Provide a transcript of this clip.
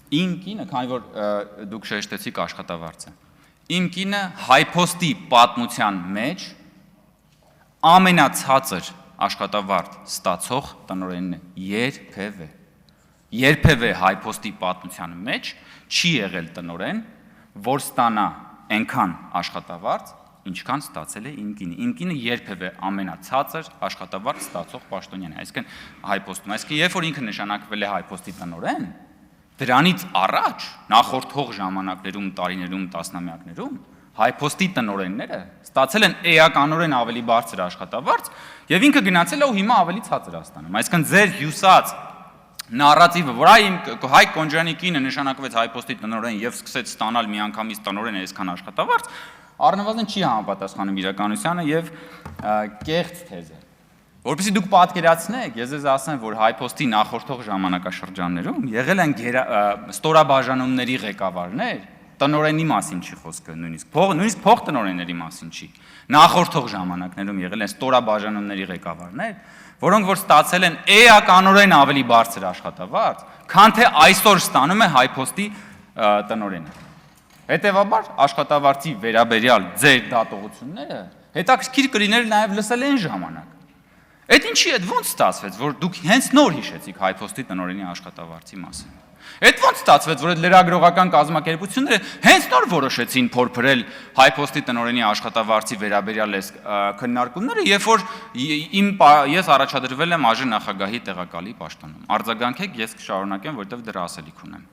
Իմ կինը, քանի որ դուք շեշտեցիք աշխատավարձը, իմ կինը հայփոստի պատմության մեջ ամենացածր աշխատավարձ ստացող տնօրենն է երբևէ հայփոստի պատմության մեջ չի եղել տնօրեն, որ ստանա այնքան աշխատավարձ, ինչքան ստացել է իմ կինը։ Իմ կինը երբևէ ամենացածր աշխատավարձ ստացող պաշտոնյան է, այսինքն հայփոստում, այսինքն երբ որ ինքը նշանակվել է հայփոստի տնօրեն, դրանից առաջ նախորդող ժամանակներում, տարիներում, տասնամյակներում հայփոստի տնօրենները ստացել են էականորեն ավելի բարձր աշխատավարձ եւ ինքը գնացել է ու հիմա ավելի ցածր է ստանում։ Այսինքն ձեր հյուսած նարատիվը, որ հայ Կոնջյանի կինը նշանակվեց հայփոստի տնօրեն եւ սկսեց ստանալ միանգամից տնօրեն այսքան աշխատավարձ, առնվազն չի համապատասխանում իրականությանը եւ կեղծ թեզ է։ Որպեսզի դուք պատկերացնեք, ես ձեզ ասեմ, որ հայփոստի նախորդող ժամանակաշրջաններում եղել են ստորաբաժանումների ղեկավարներ, տնօրենի մասին չի խոսքը, նույնիսկ փոխտնօրենների մասին չի։ Նախորդող ժամանակներում եղել են ստորաբաժանումների ղեկավարներ, որոնք որ ստացել են էականորեն ավելի բարձր աշխատավարձ, քան թե այսօր ստանում է հայփոստի տնօրենը։ Հետևաբար աշխատավարձի վերաբերյալ ձեր դատողությունները հետաքրքիր կլիներ նաև լսել այն ժամանակ։ Այդ ինչի է ոնց ստացվեց, որ դուք հենց նոր հիշեցիք հայփոստի տնօրենի աշխատավարձի մասին։ Այդ ոնց ստացվեց, որ այդ լրագրողական կազմակերպությունները հենց նոր որոշեցին փորփրել հայփոստի տնօրենի աշխատավարձի վերաբերյալ այս քննարկումները, երբ որ ես առաջադրվել եմ ԱԺ նախագահի տեղակալի պաշտոնում։ Արձագանքեք, ես կշարունակեմ, որովհետև դրա ասելիք ունեմ։